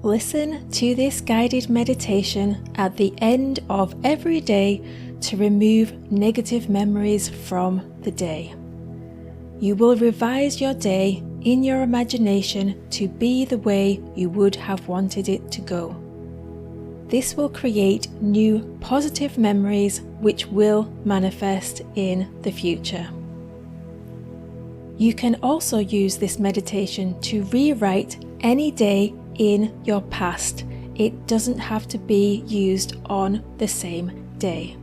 Listen to this guided meditation at the end of every day to remove negative memories from the day. You will revise your day in your imagination to be the way you would have wanted it to go. This will create new positive memories which will manifest in the future. You can also use this meditation to rewrite any day in your past. It doesn't have to be used on the same day.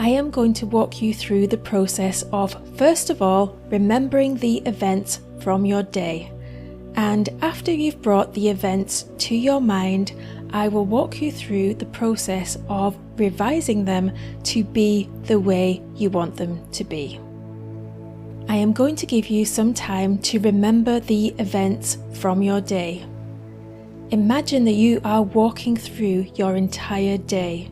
I am going to walk you through the process of, first of all, remembering the events from your day. And after you've brought the events to your mind, I will walk you through the process of revising them to be the way you want them to be. I am going to give you some time to remember the events from your day. Imagine that you are walking through your entire day.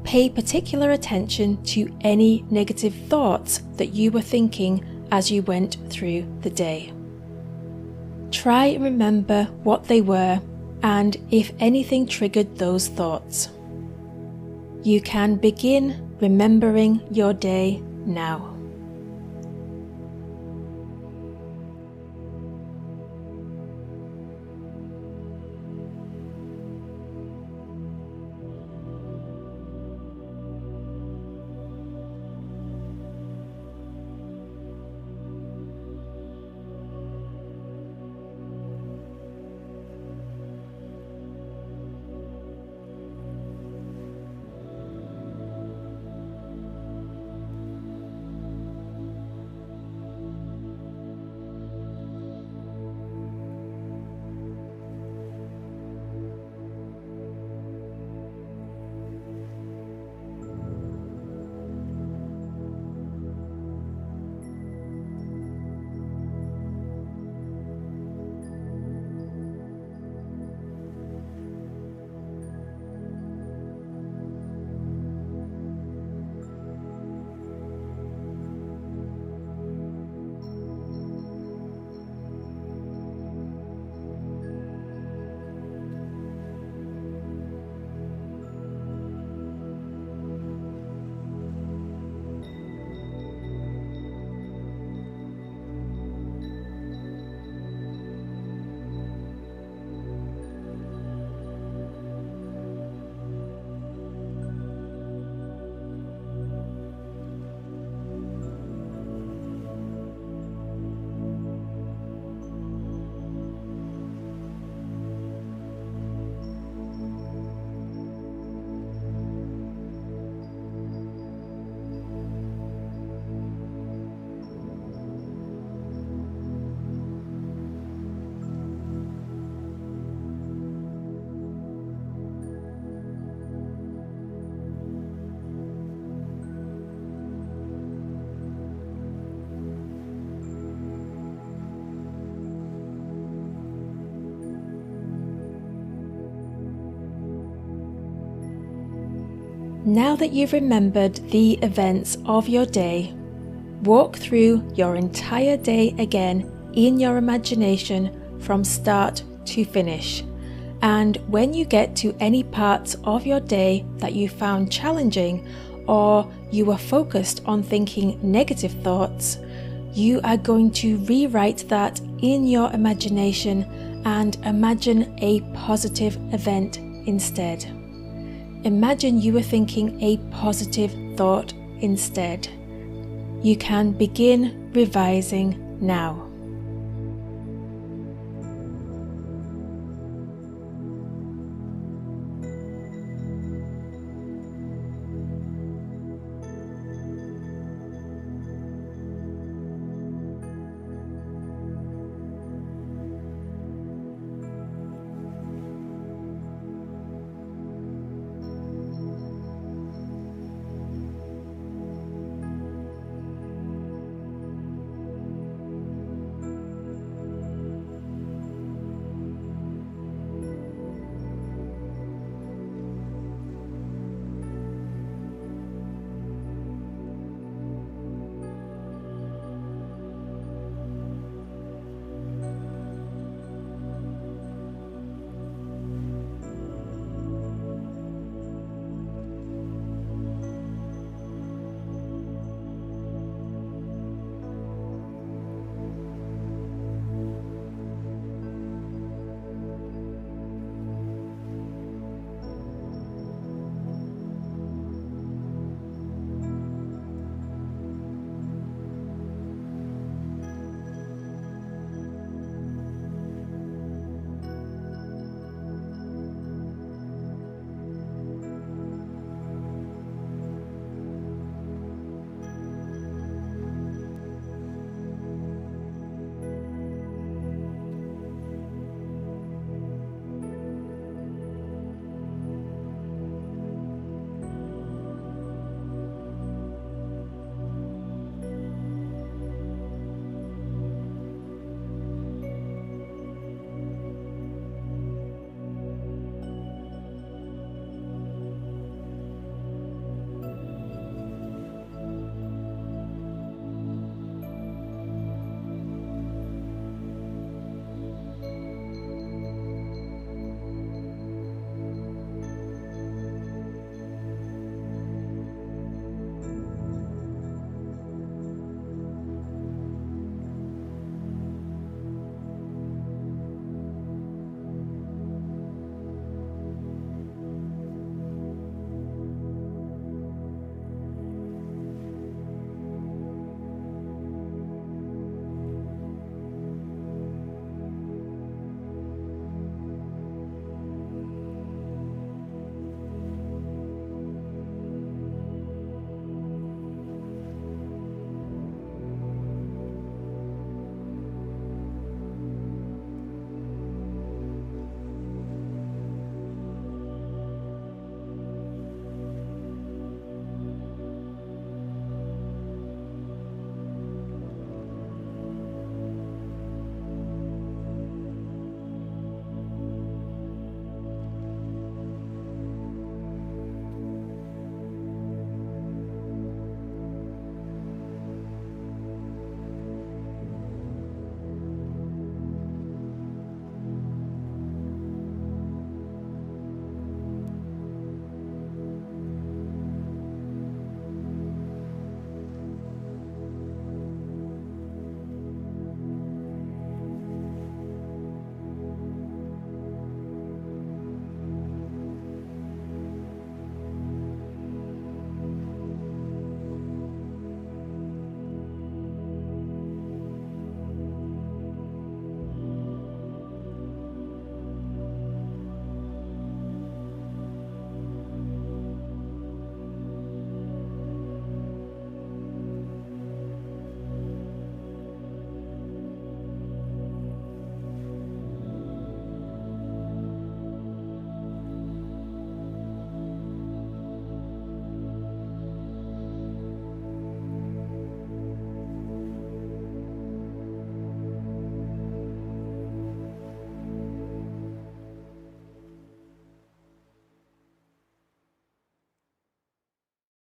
Pay particular attention to any negative thoughts that you were thinking as you went through the day. Try and remember what they were and if anything triggered those thoughts. You can begin remembering your day now. Now that you've remembered the events of your day, walk through your entire day again in your imagination from start to finish. And when you get to any parts of your day that you found challenging or you were focused on thinking negative thoughts, you are going to rewrite that in your imagination and imagine a positive event instead. Imagine you were thinking a positive thought instead. You can begin revising now.